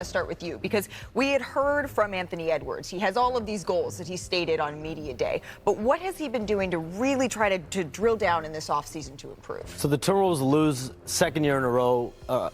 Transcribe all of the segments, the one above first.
start with you because we had heard from Anthony Edwards. He has all of these goals that he stated on media day, but what has he been doing to really try to drill down in this offseason to improve? So the Timberwolves lose second year in a row,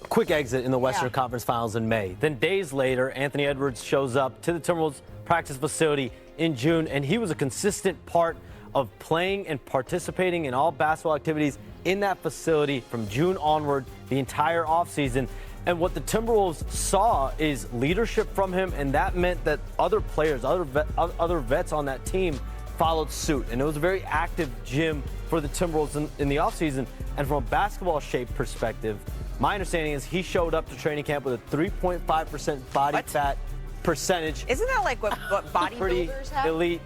quick exit in the Western Conference Finals in May. Then days later, Anthony Edwards shows up to the Timberwolves practice facility in June, and he was a consistent part of playing and participating in all basketball activities in that facility from June onward, the entire offseason. And what the Timberwolves saw is leadership from him, and that meant that other players, other vets on that team followed suit. And it was a very active gym for the Timberwolves in the offseason. And from a basketball shape perspective, my understanding is he showed up to training camp with a 3.5% body fat percentage. Isn't that like what bodybuilders have? Elite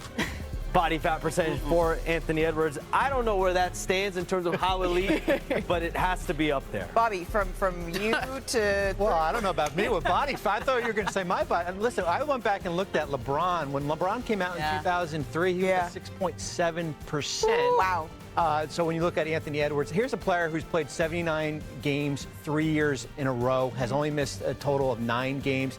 body fat percentage for Anthony Edwards. I don't know where that stands in terms of how elite, but it has to be up there. Bobby, from you to... Well, I don't know about me with body fat. I thought you were going to say my body. Listen, I went back and looked at LeBron. When LeBron came out in 2003, he was at 6.7%. Wow. So when you look at Anthony Edwards, here's a player who's played 79 games 3 years in a row, has only missed a total of 9 games.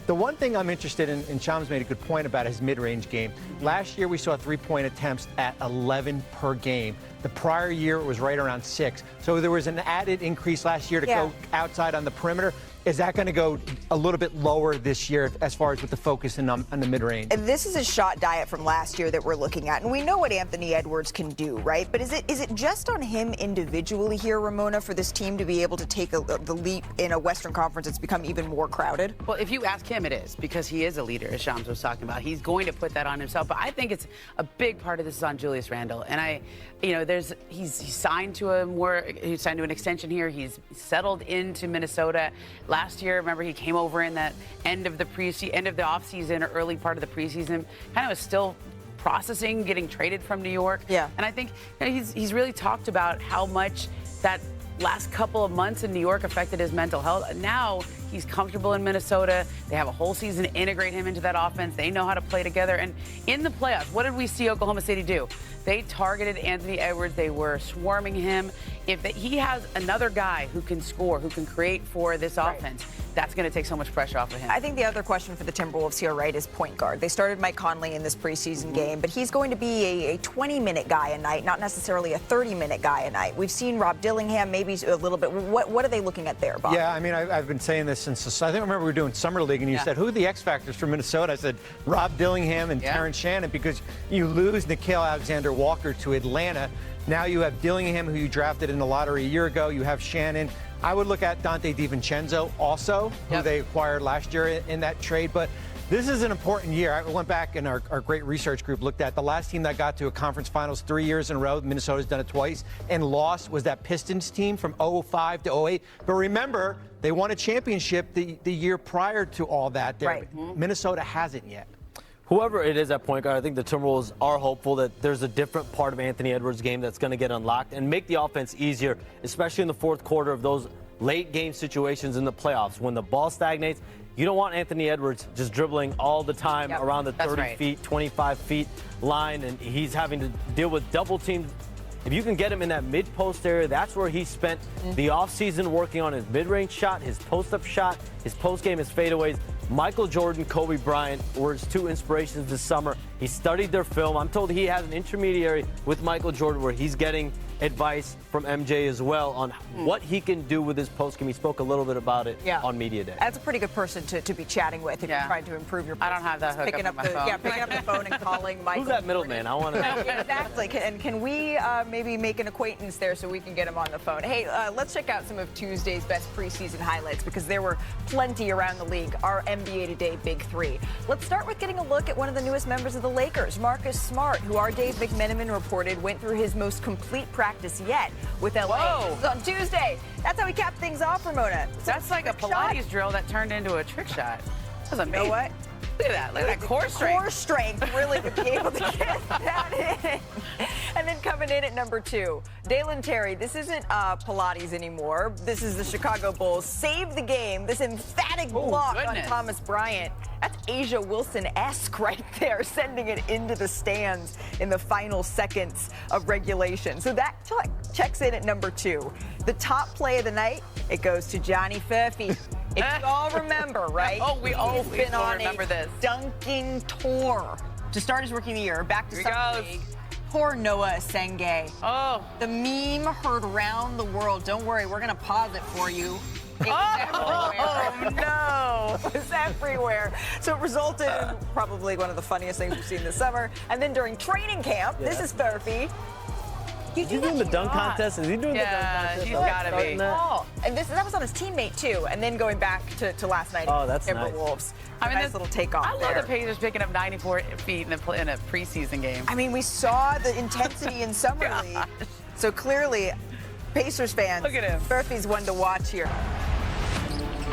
The one thing I'm interested in, and Shams made a good point about his mid-range game. Last year, we saw 3-point attempts at 11 per game. The prior year, it was right around 6. So there was an added increase last year to go outside on the perimeter. Is that going to go a little bit lower this year as far as with the focus on the mid-range? And this is a shot diet from last year that we're looking at. And we know what Anthony Edwards can do, right? But is it just on him individually here, Ramona, for this team to be able to take the leap in a Western Conference that's become even more crowded? Well, if you ask him, it is, because he is a leader, as Shams was talking about. He's going to put that on himself. But I think it's a big part of this is on Julius Randle. And he's signed to an extension here. He's settled into Minnesota. Last year, remember, he came over in that end of the offseason or early part of the preseason, kind of was still processing, getting traded from New York. Yeah. And I think he's really talked about how much that last couple of months in New York affected his mental health. Now he's comfortable in Minnesota. They have a whole season to integrate him into that offense. They know how to play together. And in the playoffs, what did we see Oklahoma City do? They targeted Anthony Edwards. They were swarming him. If he has another guy who can score, who can create for this offense, that's going to take so much pressure off of him. I think the other question for the Timberwolves here, right, is point guard. They started Mike Conley in this preseason game, but he's going to be a 20-minute guy a night, not necessarily a 30-minute guy a night. We've seen Rob Dillingham maybe a little bit. What are they looking at there, Bob? Yeah, I mean, I've been saying this since, I think, remember we were doing Summer League, and you said, who are the X Factors for Minnesota? I said, Rob Dillingham and Terrence Shannon, because you lose Nickeil Alexander-Walker to Atlanta. Now you have Dillingham, who you drafted in the lottery a year ago. You have Shannon. I would look at Dante DiVincenzo also, who they acquired last year in that trade. But this is an important year. I went back and our great research group looked at the last team that got to a conference finals 3 years in a row. Minnesota's done it twice and lost was that Pistons team from 2005 to 2008. But remember, they won a championship the year prior to all that. Minnesota hasn't yet. Whoever it is at point guard, I think the Timberwolves are hopeful that there's a different part of Anthony Edwards' game that's going to get unlocked and make the offense easier, especially in the fourth quarter of those late game situations in the playoffs. When the ball stagnates, you don't want Anthony Edwards just dribbling all the time around the 30 feet, 25 feet line, and he's having to deal with double teams. If you can get him in that mid-post area, that's where he spent the offseason working on his mid-range shot, his post-up shot, his post-game, his fadeaways. Michael Jordan, Kobe Bryant were his two inspirations this summer. He studied their film. I'm told he has an intermediary with Michael Jordan where he's getting advice from MJ as well on what he can do with his post-game. He spoke a little bit about it on Media Day. That's a pretty good person to be chatting with if you're trying to improve your post. I don't have that hook up on my phone. Yeah, picking up the phone and calling Michael. Who's that middleman? I want to know. Exactly. And can we maybe make an acquaintance there so we can get him on the phone? Hey, let's check out some of Tuesday's best preseason highlights because there were plenty around the league. Our NBA Today Big Three. Let's start with getting a look at one of the newest members of the Lakers, Marcus Smart, who our Dave McMenamin reported went through his most complete practice yet with LA. This is on Tuesday. That's how we capped things off, Ramona. That's like a Pilates drill that turned into a trick shot. That was amazing. You know what? Look at that. Look at that core strength. Core strength, really, to be able to get that in. And then coming in at number 2, Dalen Terry. This isn't Pilates anymore. This is the Chicago Bulls. Save the game. This emphatic block on Thomas Bryant. That's Asia Wilson-esque right there, sending it into the stands in the final seconds of regulation. So that checks in at number 2. The top play of the night, it goes to Johnny Furphy. If you all remember, right? Oh, we always He's been will on remember a this. dunking tour to start his rookie of the year, back to Here he Summer goes. League. Poor Noah Senge. Oh. The meme heard around the world. Don't worry, we're going to pause it for you. It was everywhere. No. It was everywhere. So it resulted in probably one of the funniest things we've seen this summer. And then during training camp, this is Furphy. Is he doing the dunk contest? Is he doing the dunk Yeah, contest? he's Like, gotta starting be. that? Oh, and that was on his teammate too. And then going back to last night, Oh, that's nice. Timberwolves. I mean, nice this- little takeoff I love there. the Pacers picking up 94 feet in a preseason game. I mean, we saw the intensity in Summer League. So clearly, Pacers fans, Look at him. Furphy's one to watch here.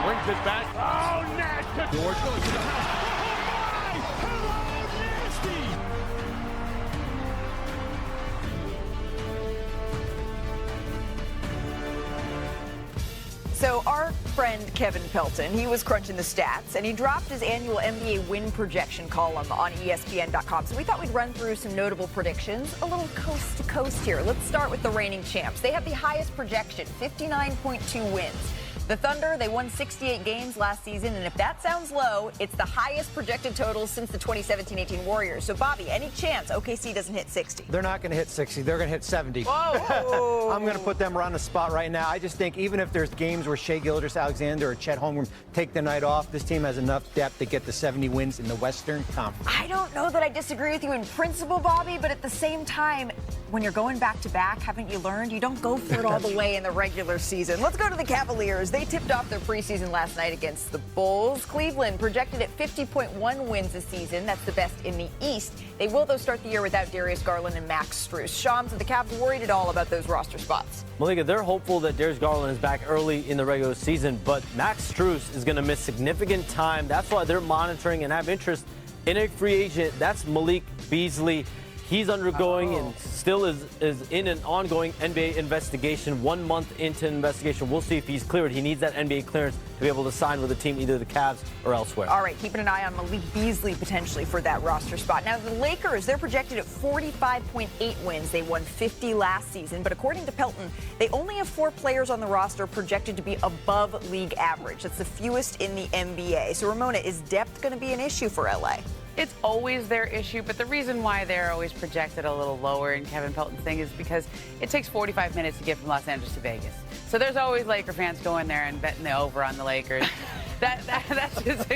Brings it back. Oh, nasty. George goes to the house. Oh, my. Hello, So our friend Kevin Pelton, he was crunching the stats, and he dropped his annual NBA win projection column on ESPN.com. So we thought we'd run through some notable predictions, a little coast to coast here. Let's start with the reigning champs. They have the highest projection, 59.2 wins. The Thunder, they won 68 games last season, and if that sounds low, it's the highest projected total since the 2017-18 Warriors. So, Bobby, any chance OKC doesn't hit 60? They're not going to hit 60. They're going to hit 70. Whoa! I'm going to put them right on the spot right now. I just think even if there's games where Shai Gilgeous-Alexander or Chet Holmgren take the night off, this team has enough depth to get the 70 wins in the Western Conference. I don't know that I disagree with you in principle, Bobby, but at the same time, when you're going back-to-back, haven't you learned? You don't go for it all the way in the regular season. Let's go to the Cavaliers. They tipped off their preseason last night against the Bulls. Cleveland projected at 50.1 wins this season. That's the best in the East. They will, though, start the year without Darius Garland and Max Strus. Shams, are the Cavs worried at all about those roster spots? Malika, they're hopeful that Darius Garland is back early in the regular season, but Max Strus is going to miss significant time. That's why they're monitoring and have interest in a free agent. That's Malik Beasley. He's undergoing and still is in an ongoing NBA investigation. 1 month into an investigation, we'll see if he's cleared. He needs that NBA clearance to be able to sign with a team, either the Cavs or elsewhere. All right, keeping an eye on Malik Beasley potentially for that roster spot. Now, the Lakers, they're projected at 45.8 wins. They won 50 last season, but according to Pelton, they only have 4 players on the roster projected to be above league average. That's the fewest in the NBA. So, Ramona, is depth going to be an issue for LA? It's always their issue, but the reason why they're always projected a little lower in Kevin Pelton's thing is because it takes 45 minutes to get from Los Angeles to Vegas. So there's always Laker fans going there and betting the over on the Lakers. That's just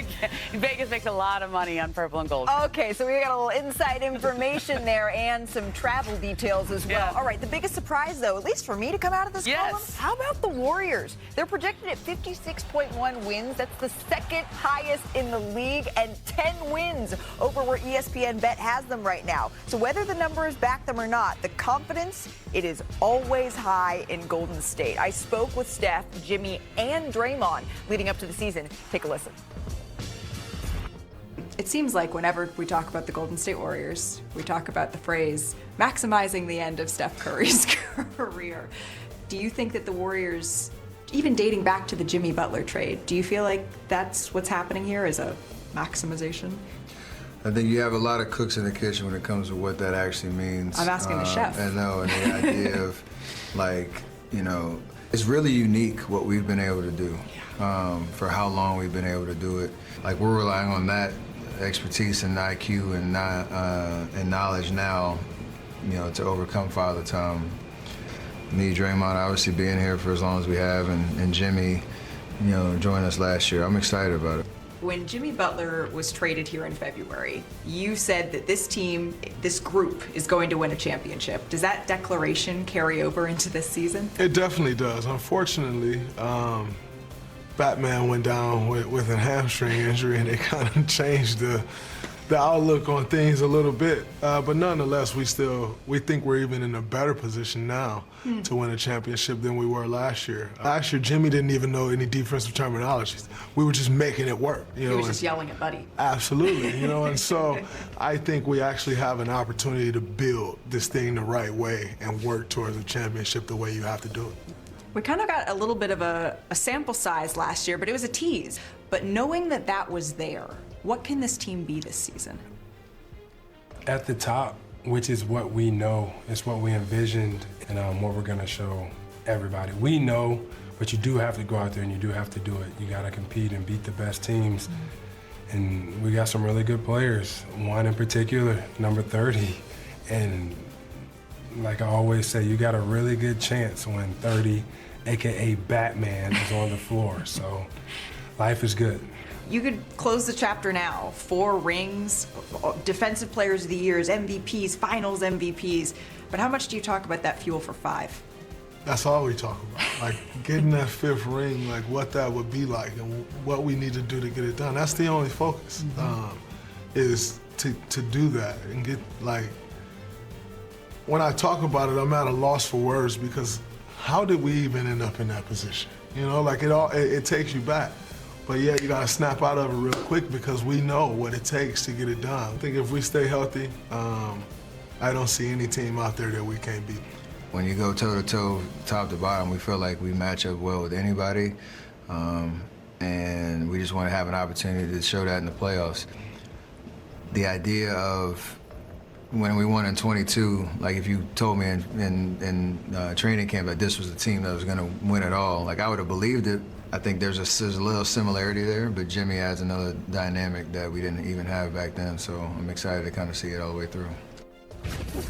Vegas makes a lot of money on purple and gold. Okay, so we got a little inside information there and some travel details as well. Yeah. All right, the biggest surprise, though, at least for me to come out of this Yes. column, how about the Warriors? They're projected at 56.1 wins. That's the second highest in the league, and 10 wins over where ESPN Bet has them right now. So whether the numbers back them or not, the confidence, it is always high in Golden State. I spoke with Steph, Jimmy, and Draymond leading up to the season. Take a listen. It seems like whenever we talk about the Golden State Warriors, we talk about the phrase maximizing the end of Steph Curry's career. Do you think that the Warriors, even dating back to the Jimmy Butler trade, do you feel like that's what's happening here, is a maximization? I think you have a lot of cooks in the kitchen when it comes to what that actually means. I'm asking the chef. I know, and the idea of, it's really unique what we've been able to do, for how long we've been able to do it. Like, we're relying on that expertise and IQ and knowledge now, to overcome Father Time. Me, Draymond, obviously being here for as long as we have, and Jimmy, joined us last year. I'm excited about it. When Jimmy Butler was traded here in February, you said that this team, this group, is going to win a championship. Does that declaration carry over into this season? It definitely does. Unfortunately, Batman went down with a hamstring injury, and it kind of changed the outlook on things a little bit. But nonetheless, we think we're even in a better position now to win a championship than we were last year. Last year, Jimmy didn't even know any defensive terminologies. We were just making it work. He was just yelling at Buddy. Absolutely, and so I think we actually have an opportunity to build this thing the right way and work towards a championship the way you have to do it. We kind of got a little bit of a sample size last year, but it was a tease. But knowing that that was there, what can this team be this season? At the top, which is what we know, it's what we envisioned, and what we're gonna show everybody. We know But you do have to go out there and you do have to do it. You got to compete and beat the best teams. And we got some really good players. One in particular, number 30. And like I always say, you got a really good chance when 30, AKA Batman, is on the floor. So life is good. You could close the chapter now. 4 rings, defensive players of the years, MVPs, finals MVPs. But how much do you talk about that fuel for 5? That's all we talk about. Like getting that 5th ring, like what that would be like and what we need to do to get it done. That's the only focus, is to do that and get, like, when I talk about it, I'm at a loss for words because how did we even end up in that position? You know, like it takes you back. But yeah, you gotta snap out of it real quick because we know what it takes to get it done. I think if we stay healthy, I don't see any team out there that we can't beat. When you go toe-to-toe, top to bottom, we feel like we match up well with anybody, and we just want to have an opportunity to show that in the playoffs. The idea of when we won in 22, like if you told me in training camp that this was the team that was going to win it all, like I would have believed it. I think there's a little similarity there, but Jimmy adds another dynamic that we didn't even have back then, so I'm excited to kind of see it all the way through.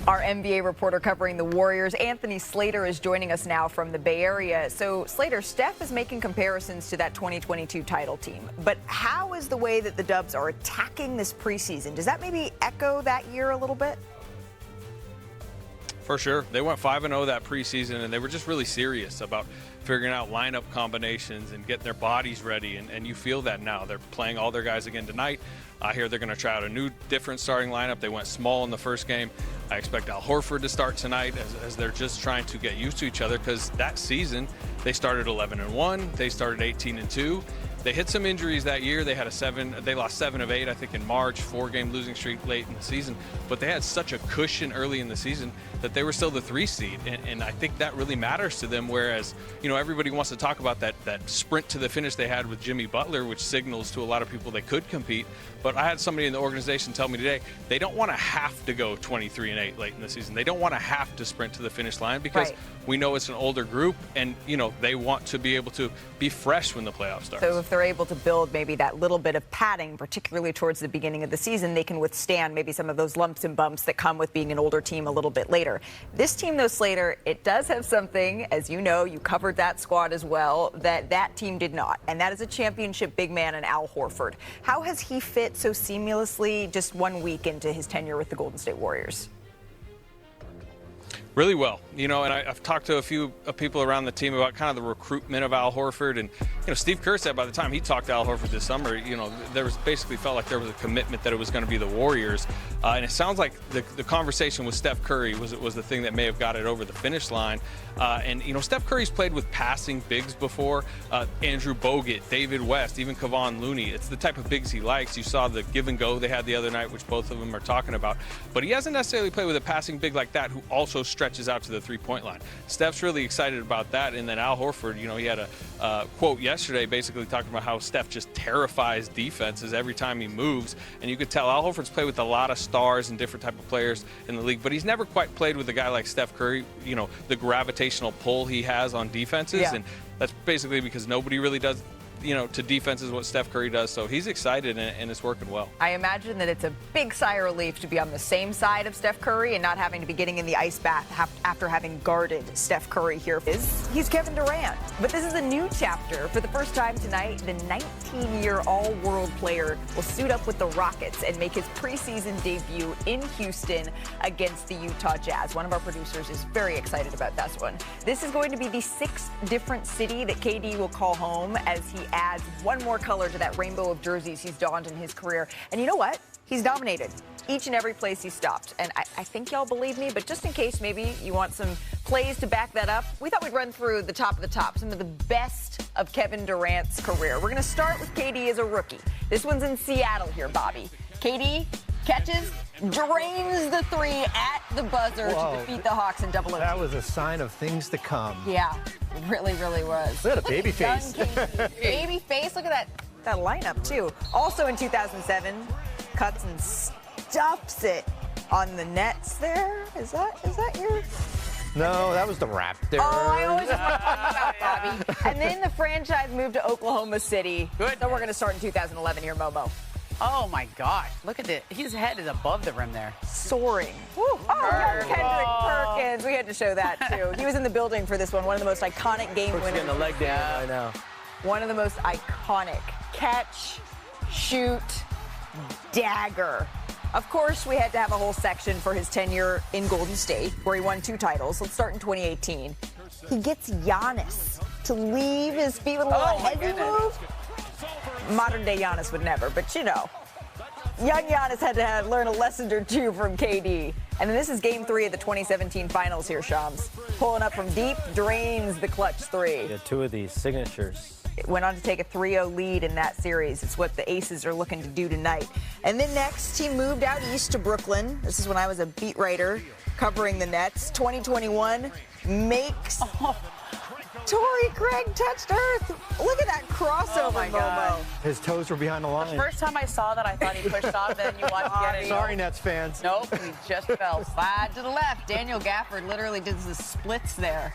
Our NBA reporter covering the Warriors, Anthony Slater, is joining us now from the Bay Area. So, Slater, Steph is making comparisons to that 2022 title team. But how is the way that the Dubs are attacking this preseason? Does that maybe echo that year a little bit? For sure. They went 5-0 that preseason, and they were just really serious about figuring out lineup combinations and getting their bodies ready, and you feel that now. They're playing all their guys again tonight. I hear they're going to try out a new, different starting lineup. They went small in the first game. I expect Al Horford to start tonight as they're just trying to get used to each other because that season they started 11-1. They started 18-2. They hit some injuries that year. They lost 7 of 8, I think, in March, 4-game losing streak late in the season. But they had such a cushion early in the season that they were still the 3 seed. And I think that really matters to them. Whereas, you know, everybody wants to talk about that sprint to the finish they had with Jimmy Butler, which signals to a lot of people they could compete. But I had somebody in the organization tell me today they don't want to have to go 23-8 late in the season. They don't want to have to sprint to the finish line because we know it's an older group, and you know they want to be able to be fresh when the playoffs start. So if they're able to build maybe that little bit of padding, particularly towards the beginning of the season, they can withstand maybe some of those lumps and bumps that come with being an older team a little bit later. This team, though, Slater, it does have something, as you know, you covered that squad as well, that team did not, and that is a championship big man in Al Horford. How has he fit so seamlessly just 1 week into his tenure with the Golden State Warriors? Really well, you know, and I've talked to a few people around the team about kind of the recruitment of Al Horford, and you know, Steve Kerr said by the time he talked to Al Horford this summer, you know, there was basically felt like there was a commitment that it was going to be the Warriors, and it sounds like the conversation with Steph Curry was the thing that may have got it over the finish line. And you know, Steph Curry's played with passing bigs before, Andrew Bogut, David West, even Kevon Looney. It's the type of bigs he likes. You saw the give and go they had the other night, which both of them are talking about. But he hasn't necessarily played with a passing big like that who also stretches out to the three-point line. Steph's really excited about that. And then Al Horford, you know, he had a quote yesterday basically talking about how Steph just terrifies defenses every time he moves. And you could tell Al Horford's played with a lot of stars and different type of players in the league, but he's never quite played with a guy like Steph Curry, you know, the gravitational pull he has on defenses. Yeah. And that's basically because nobody really does, you know, to defenses what Steph Curry does. So he's excited and it's working well. I imagine that it's a big sigh of relief to be on the same side of Steph Curry and not having to be getting in the ice bath after having guarded Steph Curry here. He's Kevin Durant. But this is a new chapter. For the first time tonight, the 19-year all-world player will suit up with the Rockets and make his preseason debut in Houston against the Utah Jazz. One of our producers is very excited about this one. This is going to be the 6th different city that KD will call home as he adds one more color to that rainbow of jerseys he's donned in his career. And you know what? He's dominated each and every place he stopped. And I think y'all believe me, but just in case maybe you want some plays to back that up, we thought we'd run through the top of the top, some of the best of Kevin Durant's career. We're going to start with KD as a rookie. This one's in Seattle here, Bobby. KD catches, drains the three at the buzzer to defeat the Hawks in double overtime. That was a sign of things to come. Yeah, it really, really was. Look at a baby face. Baby face. Look at that lineup, too. Also in 2007, cuts and stuffs it on the nets there. Is that your No, that was the Raptors. Oh, I always want to talk about Bobby. And then the franchise moved to Oklahoma City. Good. So we're going to start in 2011 here, Momo. Oh my gosh, look at it. His head is above the rim there. Soaring. Woo. Oh, Kendrick Perkins. We had to show that, too. He was in the building for this one of the most iconic game winners. Getting the leg down right now. One of the most iconic. Catch, shoot, dagger. Of course, we had to have a whole section for his tenure in Golden State, where he won 2 titles. Let's start in 2018. He gets Giannis to leave his feet with a little heavy move. Modern day Giannis would never, but you know. Young Giannis had to learn a lesson or two from KD. And then this is game 3 of the 2017 finals here, Shams. Pulling up from deep, drains the clutch 3. Yeah, 2 of these signatures. It went on to take a 3-0 lead in that series. It's what the Aces are looking to do tonight. And then next, he moved out east to Brooklyn. This is when I was a beat writer covering the Nets. 2021 makes... Torrey Craig touched earth. Look at that crossover, Momo. His toes were behind the line. First time I saw that, I thought he pushed off, then you watched it. Sorry, Nets fans. Nope, he just fell. Slide to the left. Daniel Gafford literally did the splits there.